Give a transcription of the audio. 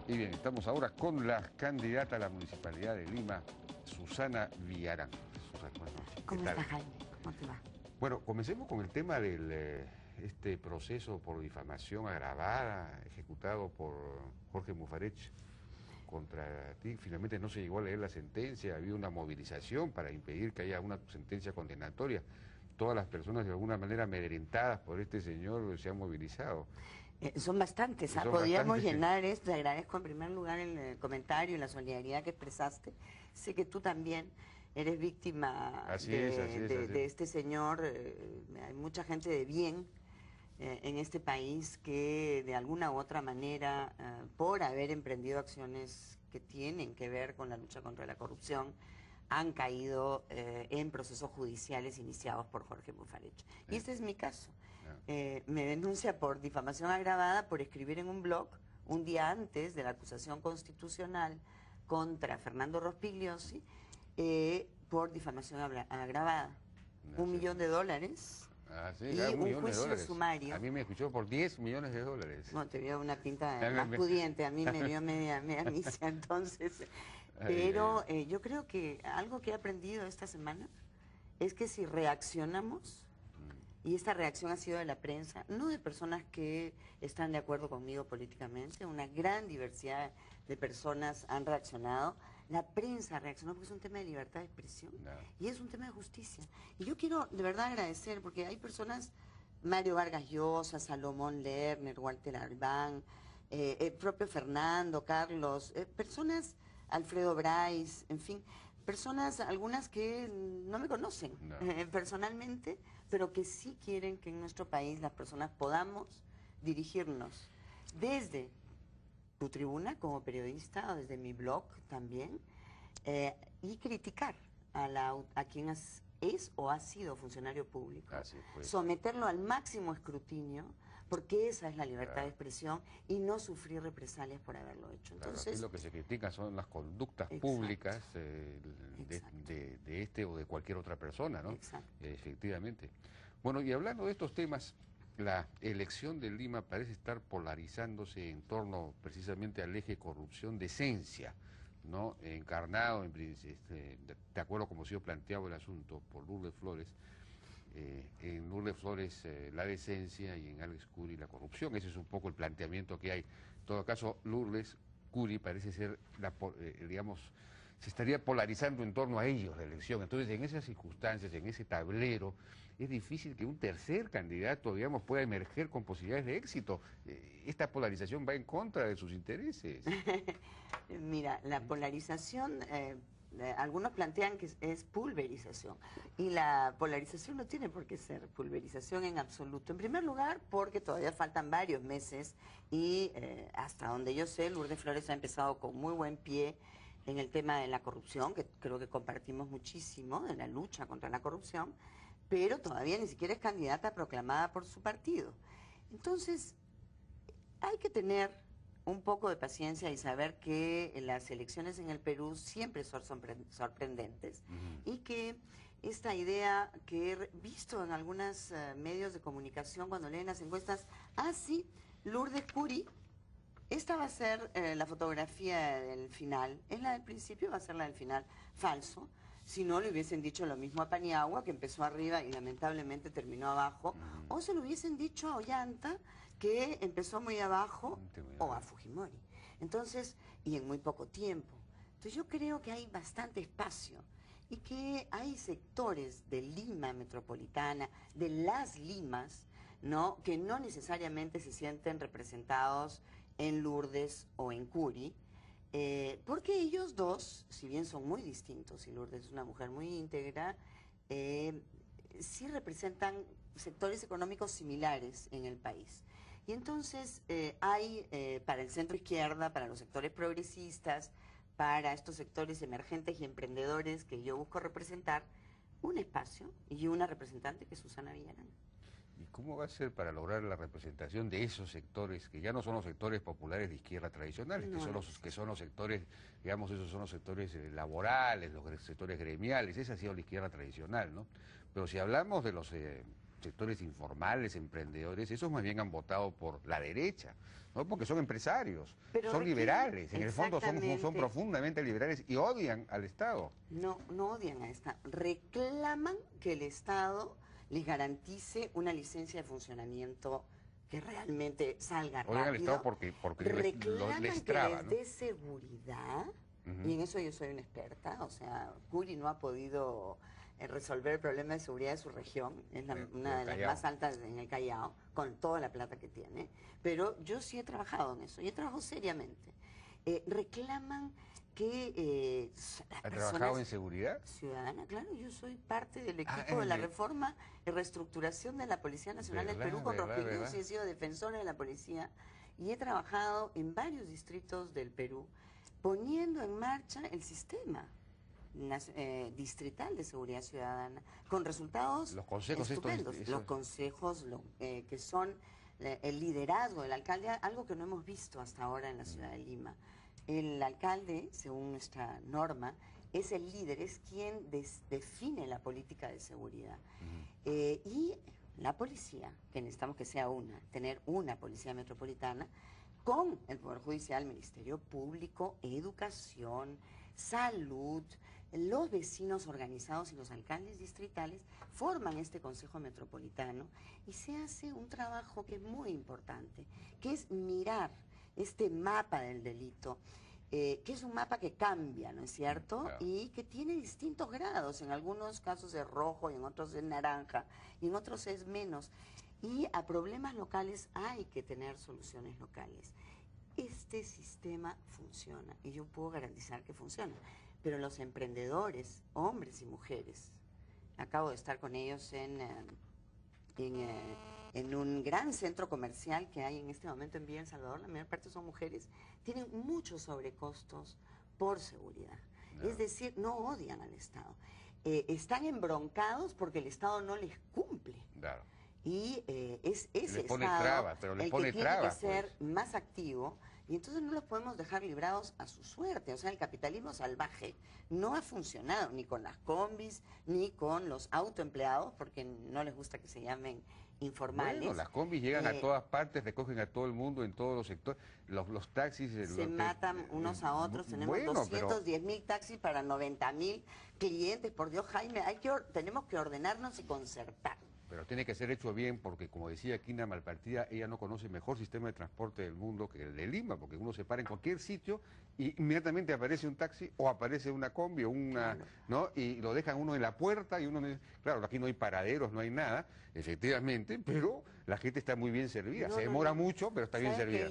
Y bien, estamos ahora con la candidata a la Municipalidad de Lima, Susana Villarán. Susana, buenas noches. ¿Cómo ¿Qué tal? estás, Jaime? ¿Cómo te va? Bueno, comencemos con el tema del este proceso por difamación agravada ejecutado por Jorge Mufarech contra ti. Finalmente no se llegó a leer la sentencia, había una movilización para impedir que haya una sentencia condenatoria. Todas las personas de alguna manera amedrentadas por este señor se han movilizado. Son bastantes, Y ¿ah? son Podríamos bastantes. llenar esto. Te agradezco en primer lugar el comentario y la solidaridad que expresaste. Sé que tú también eres víctima Así es, así es, así de es. este señor. Hay mucha gente de bien en este país que de alguna u otra manera, por haber emprendido acciones que tienen que ver con la lucha contra la corrupción, han caído en procesos judiciales iniciados por Jorge Mufarech. Y este es mi caso. Me denuncia por difamación agravada por escribir en un blog un día antes de la acusación constitucional contra Fernando Rospigliosi por difamación agravada. $1 millón Ah, sí, y claro, un 1 millón de juicio dólares. sumario. A mí me escuchó por 10 millones de dólares. No, te vio una pinta A mí más me- pudiente, a mí me vio media misia, entonces. Pero yo creo que algo que he aprendido esta semana es que si reaccionamos, y esta reacción ha sido de la prensa, no de personas que están de acuerdo conmigo políticamente, una gran diversidad de personas han reaccionado, la prensa reaccionó porque es un tema de libertad de expresión y es un tema de justicia. Y yo quiero de verdad agradecer porque hay personas, Mario Vargas Llosa, Salomón Lerner, Walter Albán, el propio Fernando, Carlos, personas, Alfredo Bryce, en fin, personas, algunas que no me conocen personalmente, pero que sí quieren que en nuestro país las personas podamos dirigirnos desde tu tribuna como periodista o desde mi blog también y criticar a quien es o ha sido funcionario público, someterlo al máximo escrutinio, porque esa es la libertad de expresión y no sufrir represalias por haberlo hecho. Entonces, aquí lo que se critica son las conductas públicas de este o de cualquier otra persona, ¿no? Efectivamente. Bueno, y hablando de estos temas, la elección de Lima parece estar polarizándose en torno precisamente al eje corrupción-decencia, ¿no? Encarnado, de acuerdo como ha sido planteado el asunto por Lourdes Flores, en Lourdes Flores la decencia y en Alex Curi la corrupción. Ese es un poco el planteamiento que hay. En todo caso, Lourdes Curi parece ser, digamos, se estaría polarizando en torno a ellos la elección. Entonces, en esas circunstancias, en ese tablero, es difícil que un tercer candidato, digamos, pueda emerger con posibilidades de éxito. Esta polarización va en contra de sus intereses. Mira, la polarización, algunos plantean que es pulverización, y la polarización no tiene por qué ser pulverización en absoluto. En primer lugar, porque todavía faltan varios meses y hasta donde yo sé, Lourdes Flores ha empezado con muy buen pie en el tema de la corrupción, que creo que compartimos muchísimo, en la lucha contra la corrupción, pero todavía ni siquiera es candidata proclamada por su partido. Entonces, hay que tener un poco de paciencia y saber que las elecciones en el Perú siempre son sorprendentes y que esta idea que he visto en algunos medios de comunicación cuando leen las encuestas, sí, Lourdes Curi, esta va a ser la fotografía del final, es la del principio, va a ser la del final, falso. Si no, le hubiesen dicho lo mismo a Paniagua, que empezó arriba y lamentablemente terminó abajo, o se lo hubiesen dicho a Ollanta, que empezó muy abajo, o a Fujimori. Entonces, y en muy poco tiempo. Entonces yo creo que hay bastante espacio y que hay sectores de Lima metropolitana, de las Limas, ¿no?, que no necesariamente se sienten representados en Lourdes o en Curi, porque ellos dos, si bien son muy distintos, y Lourdes es una mujer muy íntegra, sí representan sectores económicos similares en el país. Y entonces hay para el centro izquierda, para los sectores progresistas, para estos sectores emergentes y emprendedores que yo busco representar, un espacio y una representante que es Susana Villarán. ¿Y cómo va a ser para lograr la representación de esos sectores, que ya no son los sectores populares de izquierda tradicionales, que son los sectores, digamos, esos son los sectores laborales, los sectores gremiales? Esa ha sido la izquierda tradicional, ¿no? Pero si hablamos de los sectores informales, emprendedores, esos más bien han votado por la derecha, ¿no? Porque son empresarios, Pero son liberales, en el fondo son exactamente. profundamente liberales y odian al Estado. No, no odian al Estado. Reclaman que el Estado les garantice una licencia de funcionamiento que realmente salga rápido. Odian al Estado porque reclaman les traba, que ¿no? les dé seguridad, y en eso yo soy una experta. O sea, Curi no ha podido resolver el problema de seguridad de su región, es una de las más altas en el Callao, con toda la plata que tiene, pero yo sí he trabajado en eso, y he trabajado seriamente. Reclaman que ¿Ha trabajado en seguridad? Ciudadana, claro, yo soy parte del equipo de la reforma y reestructuración de la Policía Nacional del Perú con Rospinus, y he sido defensora de la policía, y he trabajado en varios distritos del Perú poniendo en marcha el sistema distrital de seguridad ciudadana con resultados los consejos estupendos. Los consejos que son el liderazgo del alcalde, algo que no hemos visto hasta ahora en la ciudad de Lima. El alcalde, según nuestra norma, es el líder, es quien define la política de seguridad. Y la policía, que necesitamos que sea tener una policía metropolitana, con el Poder Judicial, Ministerio Público, Educación, Salud, los vecinos organizados y los alcaldes distritales forman este Consejo Metropolitano, y se hace un trabajo que es muy importante, que es mirar este mapa del delito, que es un mapa que cambia, ¿no es cierto? Claro. Y que tiene distintos grados, en algunos casos es rojo, y en otros es naranja, y en otros es menos. Y a problemas locales hay que tener soluciones locales. Este sistema funciona, y yo puedo garantizar que funciona. Pero los emprendedores, hombres y mujeres, acabo de estar con ellos en un gran centro comercial que hay en este momento en Villa El Salvador, la mayor parte son mujeres, tienen muchos sobrecostos por seguridad. No. Es decir, no odian al Estado. Están embroncados porque el Estado no les cumple. Claro. Y es ese Estado trabas, pero el que tiene que ser más activo, y entonces no los podemos dejar librados a su suerte. O sea, el capitalismo salvaje no ha funcionado ni con las combis, ni con los autoempleados, porque no les gusta que se llamen informales. Bueno, las combis llegan a todas partes, recogen a todo el mundo en todos los sectores. Los taxis... Se matan unos a otros. Tenemos 210.000 taxis para 90.000 clientes. Por Dios, Jaime, tenemos que ordenarnos y concertar. Pero tiene que ser hecho bien, porque como decía Quina Malpartida, ella no conoce mejor sistema de transporte del mundo que el de Lima, porque uno se para en cualquier sitio y inmediatamente aparece un taxi o aparece una combi o una, ¿no? Y lo dejan uno en la puerta y uno, claro, aquí no hay paraderos, no hay nada, efectivamente, pero la gente está muy bien servida. Se demora mucho, pero está bien servida.